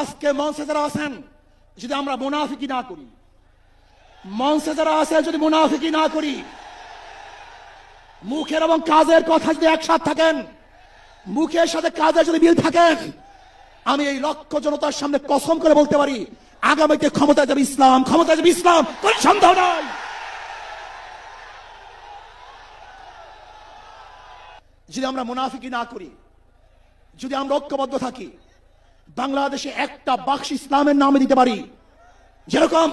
আজকে মঞ্চে যারা আছেন যদি আমরা মুনাফিকি না করি, মঞ্চে যারা আছেন যদি মুনাফিকি না করি, মুখের এবং কাজের কথা যদি একসাথে থাকেন, মুখের সাথে কাজের যদি মিল থাকেন, আমি এই লক্ষ জনতার সামনে কসম করে বলতে পারি আগামীতে ক্ষমতায় যাবে ইসলাম, ক্ষমতায় যাবে ইসলাম, কোনো সন্দেহ নাই। যদি আমরা মুনাফিকি না করি, যদি আমরা ঐক্যবদ্ধ থাকি, বাংলাদেশে একটা বাক্স ইসলামের নামে দিতে পারি। যেরকম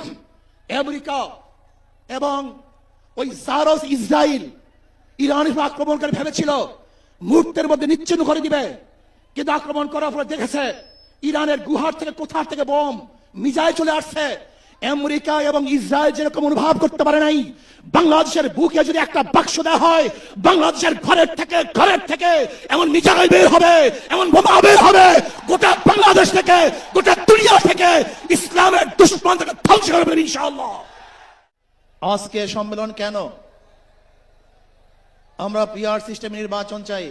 আমেরিকা এবং ওই জারস ইসরায়েল ইরানের উপর আক্রমণ করে ভেবেছিল মুহূর্তের মধ্যে নিচ্ছিন্ন করে দিবে, কিন্তু আক্রমণ করার পরে দেখেছে ইরানের গুহার থেকে কোথা থেকে বোম মিসাইল চলে আসছে। আমেরিকা এবং ইসরায়েল যেরকম অনুভব করতে পারে নাই, বাংলাদেশের বুকে যদি একটা বাক্স দেওয়া হয়, বাংলাদেশের ঘরের থেকে এমন মিসাইল বের হবে, এমন বোমা বের হবে, গোটা বাংলাদেশ থেকে, গোটা দুনিয়া থেকে ইসলামের দুশমনকে ধ্বংস করবে ইনশাআল্লাহ। আজকে সম্মেলন কেন? আমরা পিআর সিস্টেম নির্বাচন চাই,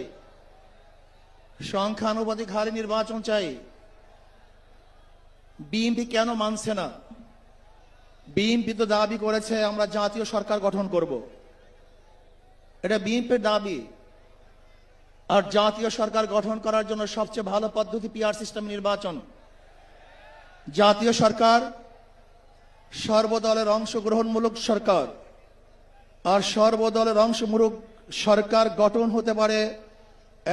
সংখ্যানুপাতিক হারে নির্বাচন চাই। বিএনপি কেন মানছে না? বিএনপি তো দাবি করেছে আমরা জাতীয় সরকার গঠন করব, এটা বিএনপির দাবি। আর জাতীয় সরকার গঠন করার জন্য সবচেয়ে ভালো পদ্ধতি পিআর সিস্টেম নির্বাচন। জাতীয় সরকার সর্বদলের অংশগ্রহণমূলক সরকার, আর সর্বদলের অংশমূলক সরকার গঠন হতে পারে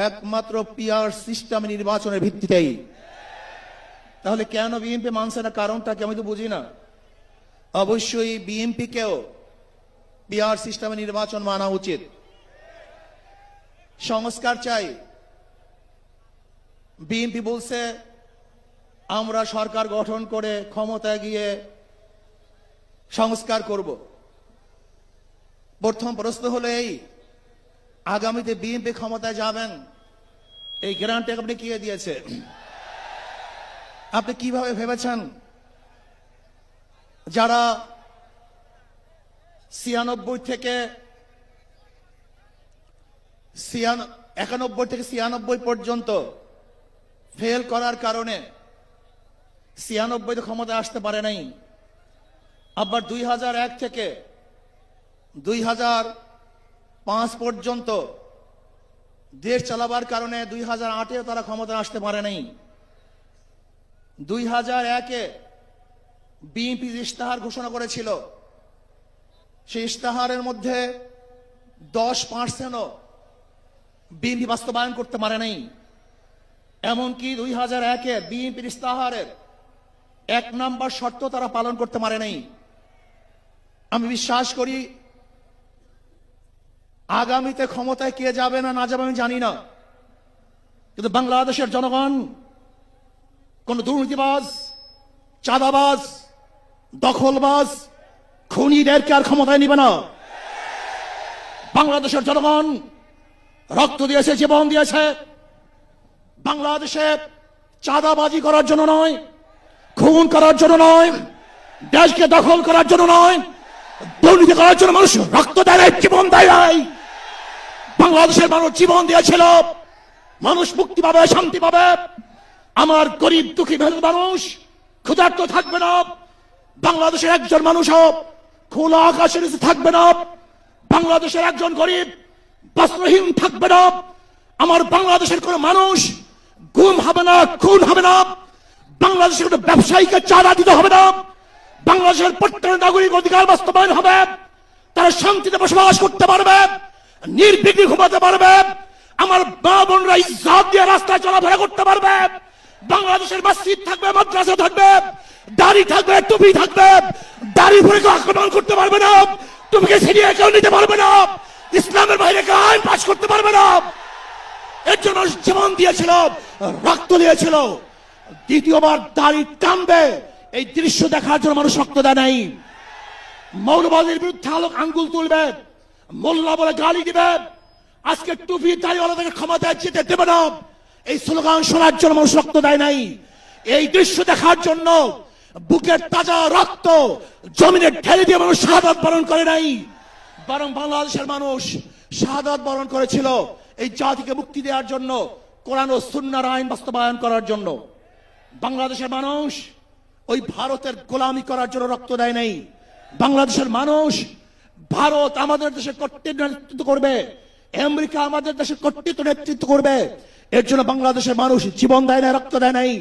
একমাত্র পিআর সিস্টেম নির্বাচনের ভিত্তিতেই। তাহলে কেন বিএনপি মানছে না? কারণটা কি আমি তো বুঝি না। অবশ্যই বিএনপিকেও পিআর সিস্টেমে নির্বাচন মানা উচিত। সংস্কার চাই। বিএনপি বলছে আমরা সরকার গঠন করে ক্ষমতায় গিয়ে সংস্কার করব। প্রথম প্রশ্ন হলো এই, আগামীতে বিএনপি ক্ষমতায় যাবেন, এই গ্যারান্টি আপনি কে দিয়েছে? আপনি কিভাবে ভেবেছেন যারা 91 থেকে 96 পর্যন্ত ফেল করার কারণে 96 ক্ষমতায় আসতে পারে নাই, আবার 2001 থেকে 2005 পর্যন্ত দেশ চালাবার কারণে 2008-এ তারা ক্ষমতায় আসতে পারে নাই। 2001-এ বিএনপি ইশতেহার ঘোষণা করেছিল, সেই ইশতেহারের মধ্যে 10%ও বিএনপি বাস্তবায়ন করতে পারে নাই। এমনকি 2001-এ বিএনপির ইশতেহারের 1 নম্বর শর্ত তারা পালন করতে পারে নাই। আমি বিশ্বাস করি আগামীতে ক্ষমতায় কে যাবে না যাবে আমি জানি না, কিন্তু বাংলাদেশের জনগণ কোন দুর্নীতিবাজ, চাঁদাবাজ, দখলবাজ, খুনিদেরকে আর ক্ষমতায় নিবে না। বাংলাদেশের জনগণ রক্ত দিয়েছে, জীবন দিয়েছে বাংলাদেশে চাঁদাবাজি করার জন্য নয়, খুন করার জন্য নয়, দেশকে দখল করার জন্য নয়, দুর্নীতি করার জন্য মানুষ রক্ত দেয়, জীবন দেয়। বাংলাদেশের মানুষ জীবন দিয়েছিল, মানুষ মুক্তি পাবে, শান্তি পাবে। আমার গরিব দুঃখী মানুষ ক্ষুধার্ত থাকবে না, বাংলাদেশের একজন মানুষ খোলা আকাশের নিচে থাকবে না, বাংলাদেশের একজন গরিব বস্ত্রহীন থাকবে না, আমার বাংলাদেশের কোন মানুষ গুম হবে না, খুন হবে না, বাংলাদেশের কোন ব্যবসায়ীকে চাঁদা দিতে হবে না, বাংলাদেশের প্রত্যেক নাগরিক অধিকার বাস্তবায়ন হবে, তারা শান্তিতে বসবাস করতে পারবে, নির্বিঘ্নে ঘুমাতে পারবে, আমার মা বোনরা ইজ্জত দিয়ে রাস্তায় চলাফেরা করতে পারবে, বাংলাদেশের মসজিদ থাকবে, মাদ্রাসা থাকবে, দাড়ি থাকবে, টুপি থাকবে, দাড়ি পরে কেউ আক্রমণ করতে পারবে না, টুপিকে ছিনিয়ে কেউ নিতে পারবে না, ইসলামের বাইরে কেউ আইন পাস করতে পারবে না। এর জন্য জীবন দিয়েছিল, রক্ত দিয়েছিল। দ্বিতীয়বার দাড়ি টানবে এই দৃশ্য দেখার জন্য মানুষ রক্ত দেয় নাই। মৌলবাদীর বিরুদ্ধে আঙ্গুল তুলবে, মোল্লা বলে গালি দিবে, আজকে টুপি দাড়িওয়ালাদেরকে ক্ষমতায় যেতে দেবে না, এই স্লোগান শোনার জন্য মানুষ রক্ত দেয় নাই। এই দৃশ্য দেখার জন্য বুকের তাজা রক্ত জমিনে ঢেলে দিয়ে মানুষ শাহাদাত বরণ করে নাই, বরং বাংলাদেশের মানুষ শাহাদাত বরণ করেছিল এই জাতিকে মুক্তি দেওয়ার জন্য, কোরআন ও সুন্নাহর আইন বাস্তবায়ন করার জন্য। বাংলাদেশের মানুষ ওই ভারতের গোলামি করার জন্য রক্ত দেয় নাই। বাংলাদেশের মানুষ ভারত আমাদের দেশে কর্তৃত্ব নেতৃত্ব করবে, আমেরিকা আমাদের দেশে কর্তৃত্ব নেতৃত্ব করবে, এর জন্য বাংলাদেশের মানুষ জীবন দেয় না, রক্ত দেয় নাই।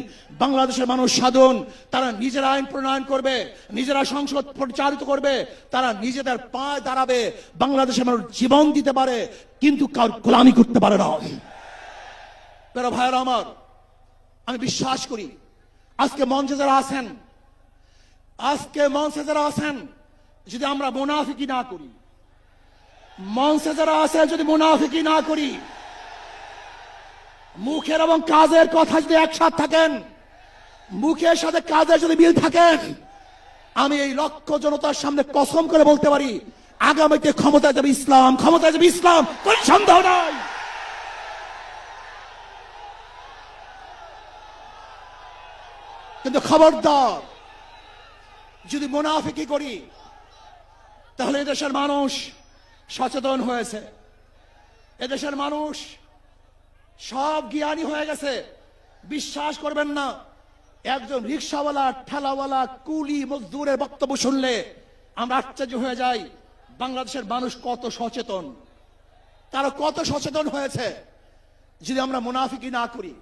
বাংলাদেশের মানুষ সাধন, তারা নিজেরা আইন প্রণয়ন করবে, নিজেরা সংসদ পরিচালিত করবে, তারা নিজেদের পায়ে দাঁড়াবে। বাংলাদেশের মানুষ জীবন দিতে পারে কিন্তু কার গোলামি করতে পারে না। প্রিয় ভাইয়েরা আমার, আমি বিশ্বাস করি আজকে মঞ্চে যারা আছেন, যদি আমরা মুনাফিকি না করি, মঞ্চে যারা আছেন যদি মুনাফিকি না করি, মুখের এবং কাজের কথা যদি একসাথে থাকেন, মুখের সাথে কাজের যদি মিল থাকেন, আমি এই লক্ষ জনতার সামনে কসম করে বলতে পারি আগামীতে ক্ষমতায় যাবে ইসলাম, ক্ষমতায় যাবে ইসলাম, কোনো সন্দেহ নাই। কিন্তু খবরদার যদি মুনাফিকি করি তাহলে এদেশের মানুষ সচেতন হয়েছে, এদেশের মানুষ সব জ্ঞানী হয়ে গেছে। বিশ্বাস করবেন না, একজন রিক্সাওয়ালা, ঠেলাওয়ালা, কুলি মজদুরের বক্তব্য শুনলে আমরা আশ্চর্য হয়ে যাই বাংলাদেশের মানুষ কত সচেতন, তারা কত সচেতন হয়েছে। যদি আমরা মুনাফিকি না করি,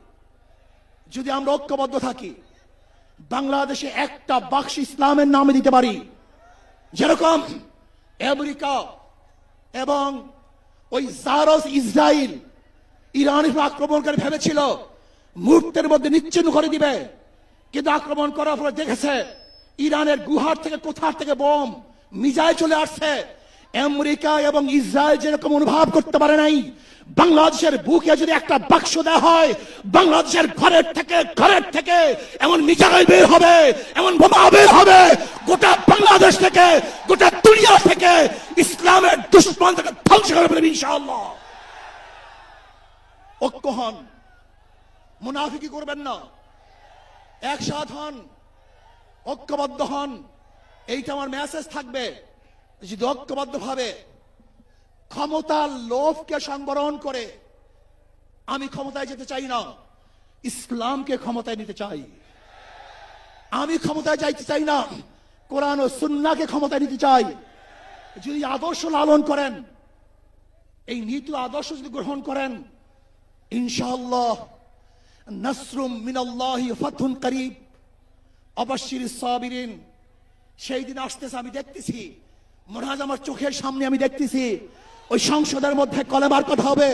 যদি আমরা ঐক্যবদ্ধ থাকি, বাংলাদেশে একটা বাক্স ইসলামের নামে দিতে পারি। যেরকম আমেরিকা এবং ওই জারস ইসরায়েল ইরানের আক্রমণকারী ভেবেছিল মুহূর্তের মধ্যে নিশ্চিহ্ন করে দিবে, কিন্তু আক্রমণ করার পরে দেখেছে ইরানের গুহার থেকে কোথার থেকে বোম মিসাইল চলে আসছে। আমেরিকা এবং ইসরায়েল যেরকম অনুভব করতে পারে নাই, বাংলাদেশের বুকে যদি একটা বাক্স দেওয়া হয়, বাংলাদেশের ঘরের থেকে এমন মিসাইল বের হবে, এমন বোমা বের হবে, গোটা বাংলাদেশ থেকে, গোটা দুনিয়া থেকে ইসলামের দুশমন থেকে ধ্বংস করে ফেলবে ইনশাআল্লাহ। ঐক্য হন, মুনাফিকি করবেন না, একসাথ হন, ঐক্যবদ্ধ হন, এইটা আমার মেসেজ থাকবে। যদি ঐক্যবদ্ধ ভাবে ক্ষমতার লোভকে সংবরণ করে, আমি ক্ষমতায় যেতে চাই না, ইসলামকে ক্ষমতায় নিতে চাই। আমি ক্ষমতায় যাইতে চাই না, কোরআন ও সুন্নাহকে ক্ষমতায় নিতে চাই। যদি আদর্শ লালন করেন, এই নীতি আদর্শ যদি গ্রহণ করেন, ইনশাআল্লাহ নাসরুম মিনাল্লাহি ফাতহুন করিব অবাশশিরিস সাবিরিন। সেই দিন আসতেছে, আমি দেখতেছি, মনে হয় আমার চোখের সামনে আমি দেখতেছি ওই সংসদের মধ্যে কলেমার কথা হবে,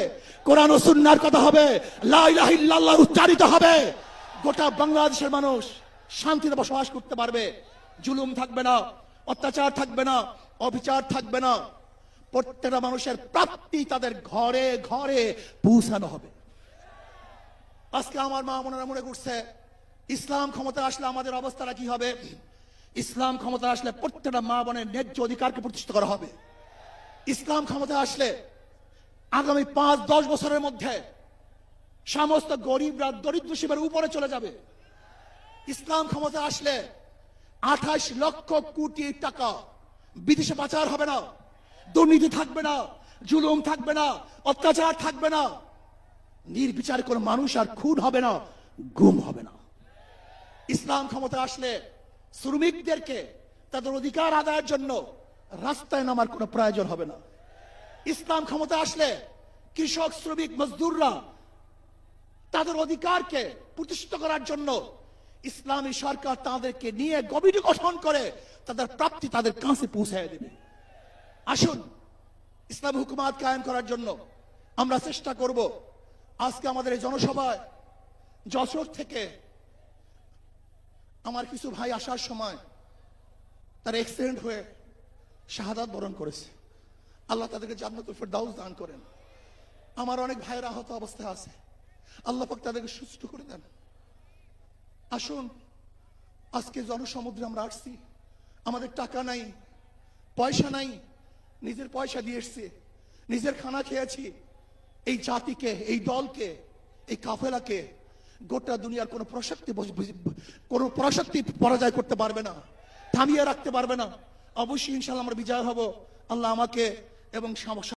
কোরআন ও সুন্নাহর কথা হবে, লা ইলাহা ইল্লাল্লাহ উচ্চারিত হবে। গোটা বাংলাদেশের মানুষ শান্তিতে বসবাস করতে পারবে, জুলুম থাকবে না, অত্যাচার থাকবে না, অবিচার থাকবে না। প্রত্যেকটা মানুষের প্রাপ্তি তাদের ঘরে ঘরে পৌঁছানো হবে। আজকে আমার মা বোনেরা মনে করছে ইসলাম ক্ষমতা আসলে আমাদের অবস্থাটা কি হবে। ইসলাম ক্ষমতা আসলে প্রত্যেকটা মা বোনের ন্যায্য অধিকারকে প্রতিষ্ঠিত করা হবে। ইসলাম ক্ষমতা আসলে আগামী 5-10 বছরের মধ্যে সমস্ত গরিবরা দরিদ্র সীমার উপরে চলে যাবে। ইসলাম ক্ষমতা আসলে 28 লক্ষ কোটি টাকা বিদেশে পাচার হবে না, দুর্নীতি থাকবে না, জুলুম থাকবে না, অত্যাচার থাকবে না, নির্বিচারে কোনো মানুষ আর খুন হবে না, গুম হবে না। ইসলাম ক্ষমতা আসলে শ্রমিকদেরকে তাদের অধিকার আদায়ের জন্য রাস্তায় নামার কোনো প্রয়োজন হবে না। ইসলাম ক্ষমতা আসলে কৃষক, শ্রমিক, মজদুররা তাদের অধিকারকে প্রতিষ্ঠিত করার জন্য ইসলামী সরকার তাদেরকে নিয়ে কমিটি গঠন করে তাদের প্রাপ্তি তাদের কাছে পৌঁছায় দেবে। আসুন ইসলামী হুকুমাত কায়েম করার জন্য আমরা চেষ্টা করব। আজকে আমাদের এই জনসভায় যশোর থেকে আমার কিছু ভাই আসার সময় তার অ্যাক্সিডেন্ট হয়ে শাহাদাত বরণ করেছে। আল্লাহ তাদেরকে জান্নাতুল ফেরদাউস দান করেন। আমার অনেক ভাইয়ের আহত অবস্থায় আছে, আল্লাহ পাক তাদেরকে সুস্থ করে দেন। আসুন আজকে জনসমুদ্রে আমরা আসছি, আমাদের টাকা নাই, পয়সা নাই, নিজের পয়সা দিয়ে এসছি, নিজের খানা খেয়েছি। এই জাতিকে, এই দলকে, এই কাফেলাকে গোটা দুনিয়ার কোনো প্রশক্তি পরাজয় করতে পারবে না, থামিয়ে রাখতে পারবে না। অবশ্যই ইনশাআল্লাহ আমরা বিজয় হব। আল্লাহ আমাকে এবং